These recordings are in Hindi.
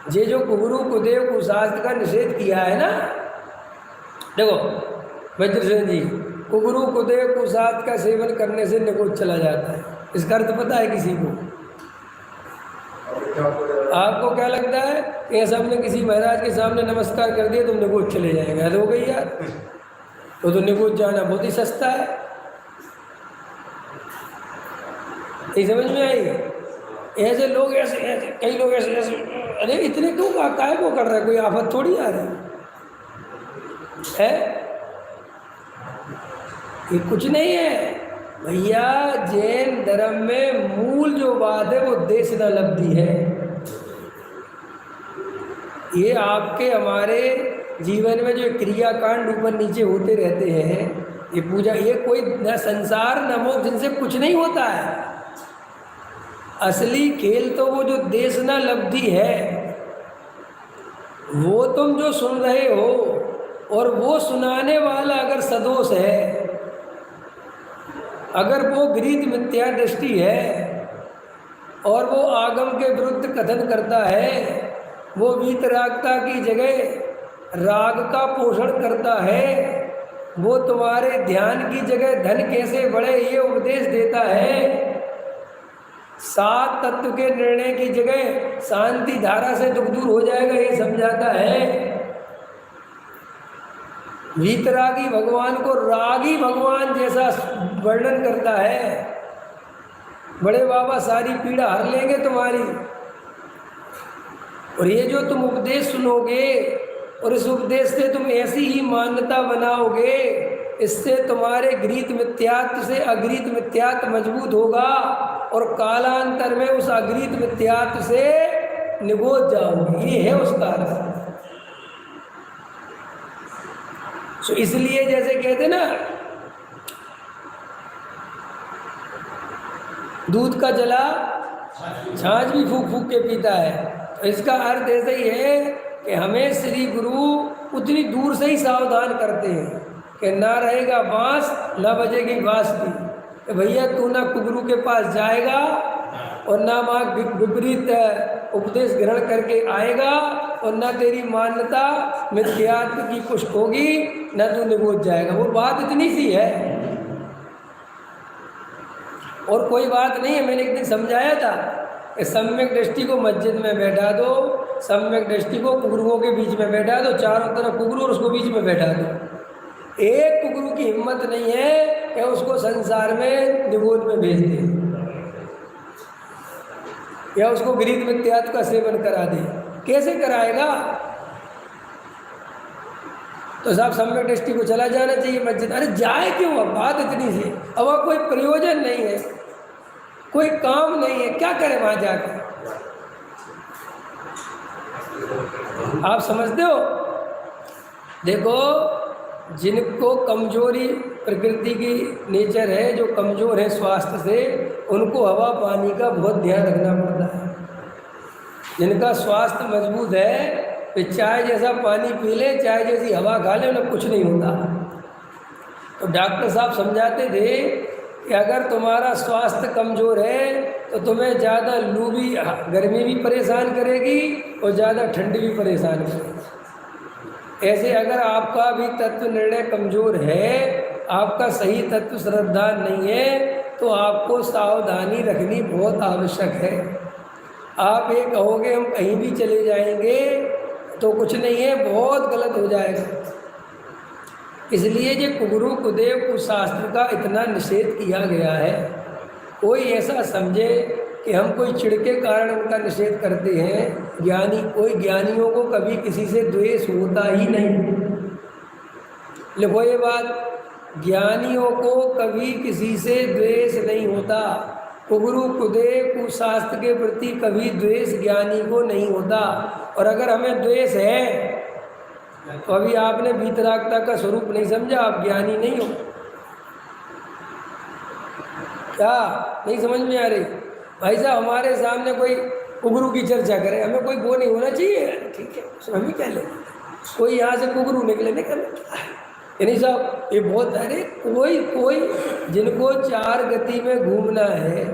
ये जो कुगुरु कुदेव कुशास्त्र का निषेध किया है ना, देखो वज्रसेन जी, कुगुरु कुदेव कुशास्त्र का सेवन करने से निकोच चला जाता है, इसका अर्थ पता है किसी को? आपको क्या लगता है कि ऐसा हमने किसी महाराज के सामने नमस्कार कर दिया तुम निकोच चले जाएंगे? हद हो गई यार, तो निकोच जाना बहुत ही सस्ता है। नहीं समझ में आई? ऐसे लोग ऐसे कई लोग ऐसे अरे इतने क्यों काय को कर रहा है, कोई आफत थोड़ी आ रही है, ये कुछ नहीं है भैया। जैन धर्म में मूल जो बात है वो देशना लब्धि है। ये आपके हमारे जीवन में जो क्रियाकांड ऊपर नीचे होते रहते हैं, ये पूजा, ये कोई न संसार न मोक्ष, जिनसे कुछ नहीं होता है। असली खेल तो वो जो देशना लब्धि है, वो तुम जो सुन रहे हो, और वो सुनाने वाला अगर सदोष है, अगर वो गृहीत मिथ्या दृष्टि है, और वो आगम के विरुद्ध कथन करता है, वो वीतरागता की जगह राग का पोषण करता है, वो तुम्हारे ध्यान की जगह धन कैसे बढ़े ये उपदेश देता है, 7 तत्व के निर्णय की जगह शांति धारा से दुख दूर हो जाएगा ये समझाता है, वीतरागी भगवान को रागी भगवान जैसा वर्णन करता है। बड़े बाबा सारी पीड़ा हर लेंगे तुम्हारी। और ये जो तुम उपदेश सुनोगे और इस उपदेश से तुम ऐसी ही मान्यता बनाओगे, इससे तुम्हारे गृहीत मिथ्यात्व से अगृहीत मिथ्यात्व मजबूत होगा, और कालांतर में उस अगृहीत मिथ्यात्व से निगोच जाओगे। ये है उसका अर्थ। तो इसलिए जैसे कहते ना, दूध का जला छाछ भी फूक फूक के पीता है, तो इसका अर्थ ऐसा ही है कि हमें श्री गुरु उतनी दूर से ही सावधान करते हैं कि ना रहेगा बांस ना बजेगी बांसुरी, कि भैया तू ना कुगुरु के पास जाएगा और ना वहाँ विपरीत उपदेश ग्रहण करके आएगा, और ना तेरी मान्यता मिथ्यात्व की पुष्ट होगी, ना तू निगोच जाएगा। वो बात इतनी सी है, और कोई बात नहीं है। मैंने एक दिन समझाया था कि सम्यक दृष्टि को मस्जिद में बैठा दो, सम्यक दृष्टि को कुगुरुओं के बीच में बैठा दो, चारों तरफ कुगुरु और उसको बीच में बैठा दो। एक कुगुरु की हिम्मत नहीं है कि उसको संसार में निगोच में भेज दे या उसको गृहीत मिथ्यात्व का सेवन करा दे। कैसे कराएगा? तो साहब सम्यक दृष्टि को चला जाना चाहिए मस्जिद। अरे जाए क्यों? अब बात इतनी सी, अब वहाँ कोई प्रयोजन नहीं है, कोई काम नहीं है, क्या करे वहाँ जाकर? आप समझते हो? देखो, जिनको कमजोरी प्रकृति की नेचर है, जो कमज़ोर है स्वास्थ्य से, उनको हवा पानी का बहुत ध्यान रखना पड़ता है। जिनका स्वास्थ्य मजबूत है वे चाय जैसा पानी पी ले, चाय जैसी हवा खा ले, उन्हें कुछ नहीं होता। तो डॉक्टर साहब समझाते थे कि अगर तुम्हारा स्वास्थ्य कमज़ोर है तो तुम्हें ज़्यादा लू भी, गर्मी भी परेशान करेगी और ज़्यादा ठंडी भी परेशान करेगी। ऐसे अगर आपका भी तत्व निर्णय कमज़ोर है, आपका सही तत्व श्रद्धा नहीं है, तो आपको सावधानी रखनी बहुत आवश्यक है। आप ये कहोगे हम कहीं भी चले जाएंगे तो कुछ नहीं है, बहुत गलत हो जाएगा। इसलिए जो कुगुरु कुदेव कुशास्त्र का इतना निषेध किया गया है। कोई ऐसा समझे कि हम कोई चिढ़ के कारण उनका निषेध करते हैं, ज्ञानी, कोई ज्ञानियों को कभी किसी से द्वेष होता ही नहीं। लिखो ये बात, ज्ञानियों को कभी किसी से द्वेष नहीं होता। कुगुरु कुदेव कुशास्त्र के प्रति कभी द्वेष ज्ञानी को नहीं होता। और अगर हमें द्वेष है तो अभी आपने वीतरागता का स्वरूप नहीं समझा, आप ज्ञानी नहीं हो। क्या नहीं समझ में आ रही? भाई साहब हमारे सामने कोई कुगुरु की चर्चा करे, हमें कोई वो नहीं होना चाहिए, ठीक है, उसमें भी कह ले। कोई यहाँ से कुगुरु निकले निकल, यानी साहब ये बहुत, अरे कोई जिनको 4 गति में घूमना है,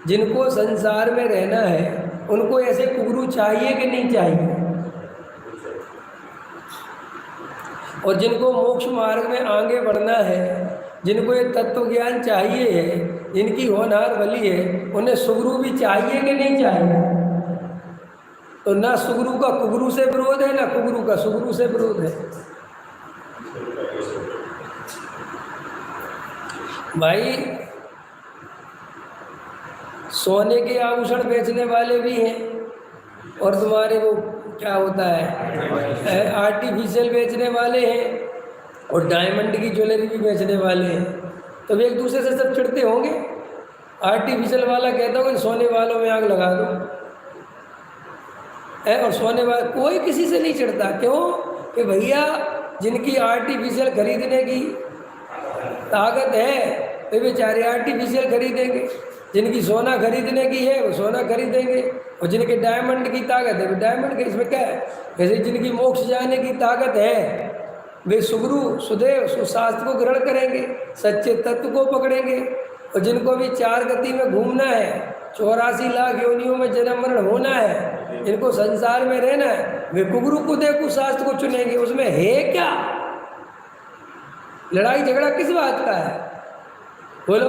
जिनको संसार में रहना है, उनको ऐसे कुगरू चाहिए कि नहीं चाहिए? और जिनको मोक्ष मार्ग में आगे बढ़ना है, जिनको ये तत्व ज्ञान चाहिए है, जिनकी होनहार बली है, उन्हें सुगरू भी चाहिए कि नहीं चाहिए? तो ना सुगरू का कुगरू से विरोध है, ना कुगरू का सुगरू से विरोध है। भाई सोने के आभूषण बेचने वाले भी हैं, और तुम्हारे वो क्या होता है आर्टिफिशियल बेचने वाले हैं, और डायमंड की ज्वेलरी भी बेचने वाले हैं। तो वे एक दूसरे से सब चिढ़ते होंगे। आर्टिफिशियल वाला कहता होगा सोने वालों में आग लगा दो, और सोने वाला कोई किसी से नहीं चिढ़ता। क्यों? कि भैया जिनकी आर्टिफिशियल खरीदने की ताकत है वे बेचारे आर्टिफिशियल खरीदेंगे, जिनकी सोना खरीदने की है वो सोना खरीदेंगे, और जिनके डायमंड की ताकत है वो डायमंड के। इसमें क्या है? जैसे जिनकी मोक्ष जाने की ताकत है वे सुगुरु सुदेव सुशास्त्र को ग्रहण करेंगे, सच्चे तत्व को पकड़ेंगे। और जिनको भी चार गति में घूमना है, 84 लाख योनियों में जन्म मरण होना है, जिनको संसार में रहना है, वे कुगुरु कुदेव शास्त्र को चुनेंगे। उसमें है क्या? लड़ाई झगड़ा किस बात का है? बोलो।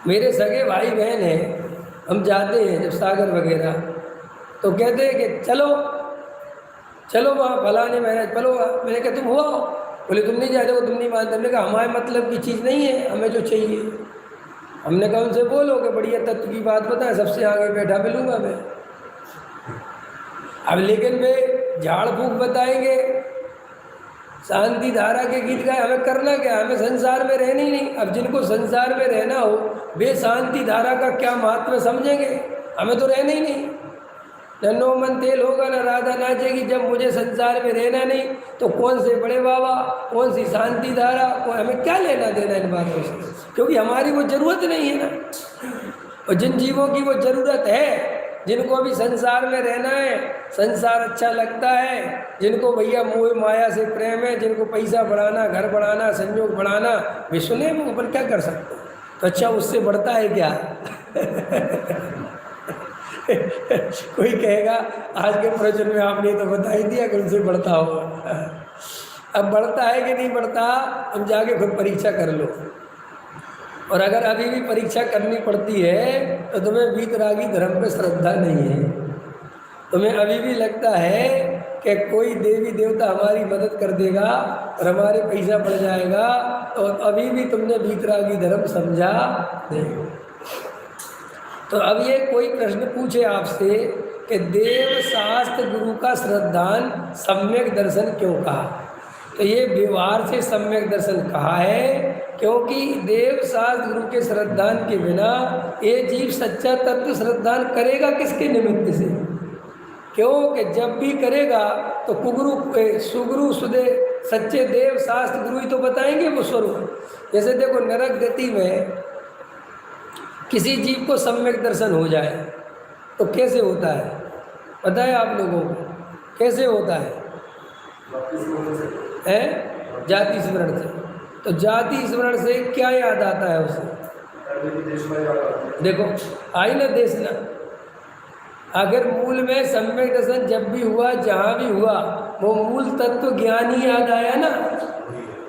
मेरे सगे भाई बहन हैं, हम जाते हैं जब सागर वगैरह, तो कहते हैं कि चलो चलो वहाँ फलाने मैंने चलो। मैंने कहा तुम हुआ? बोले तुम नहीं जाते हो, तुम नहीं मानते। हमने कहा हमारे मतलब की चीज़ नहीं है, हमें जो चाहिए। हमने कहा उनसे बोलो कि बढ़िया तत्व की बात बताएं, सबसे आगे बैठा मिलूंगा मैं। अब लेकिन वे झाड़ फूक बताएंगे, शांति धारा के गीत गाए, हमें करना क्या? हमें संसार में रहना ही नहीं। अब जिनको संसार में रहना हो वे शांति धारा का क्या महत्व समझेंगे? हमें तो रहना ही नहीं। न नो मन तेल होगा, न राधा नाचेगी। जब मुझे संसार में रहना नहीं तो कौन से बड़े बाबा, कौन सी शांति धारा, हमें क्या लेना देना इन बातों से? क्योंकि हमारी वो ज़रूरत नहीं है ना। और जिन जीवों की वो ज़रूरत है, जिनको अभी संसार में रहना है, संसार अच्छा लगता है, जिनको भैया मोह माया से प्रेम है, जिनको पैसा बढ़ाना, घर बढ़ाना, संयोग बढ़ाना, वे सुने वो अपन क्या कर सकते हैं? तो अच्छा उससे बढ़ता है क्या? कोई कहेगा आज के प्रवचन में आपने तो बता ही दिया कि उनसे बढ़ता होगा। अब बढ़ता है कि नहीं बढ़ता, तुम जाके खुद परीक्षा कर लो। और अगर अभी भी परीक्षा करनी पड़ती है तो तुम्हें वीतरागी धर्म पे श्रद्धा नहीं है, तुम्हें अभी भी लगता है कि कोई देवी देवता हमारी मदद कर देगा और हमारे पैसा बढ़ जाएगा, तो अभी भी तुमने वीतरागी धर्म समझा नहीं। तो अब ये कोई प्रश्न पूछे आपसे कि देव शास्त्र गुरु का श्रद्धान सम्यक दर्शन क्यों कहा, तो ये व्यवहार से सम्यक दर्शन कहा है, क्योंकि देव शास्त्र गुरु के श्रद्धान के बिना ये जीव सच्चा तत्व श्रद्धान करेगा किसके निमित्त से? क्योंकि जब भी करेगा तो कुगुरु सुगुरु सुदे सच्चे देव शास्त्र गुरु ही तो बताएंगे वो स्वरूप। जैसे देखो नरक गति में किसी जीव को सम्यक दर्शन हो जाए तो कैसे होता है पता है आप लोगों को? कैसे होता है? जाति स्मरण से। तो जाति स्मरण से क्या याद आता है उसे? देखो आई ना देखना, अगर मूल में सम्यक दर्शन जब भी हुआ, जहाँ भी हुआ, वो मूल तत्व ज्ञान ही याद आया ना।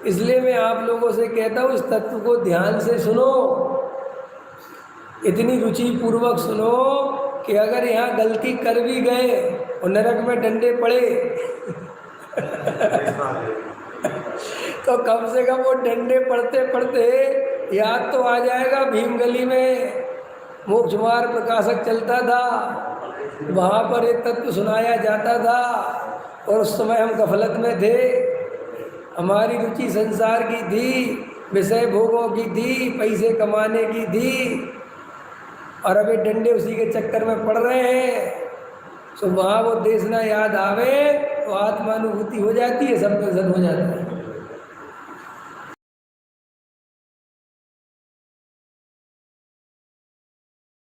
इसलिए मैं आप लोगों से कहता हूँ इस तत्व को ध्यान से सुनो, इतनी रुचि पूर्वक सुनो कि अगर यहाँ गलती कर भी गए और नरक में डंडे पड़े तो कम से कम वो डंडे पड़ते पड़ते याद तो आ जाएगा। भीम गली में मोक्ष मार्ग प्रकाशक चलता था, वहाँ पर एक तत्व सुनाया जाता था, और उस समय हम गफलत में थे, हमारी रुचि संसार की थी, विषय भोगों की थी, पैसे कमाने की थी, और अभी डंडे उसी के चक्कर में पड़ रहे हैं। तो वहाँ वो देशना याद आवे तो आत्मानुभूति हो जाती है, सब दर्शन हो जाता है।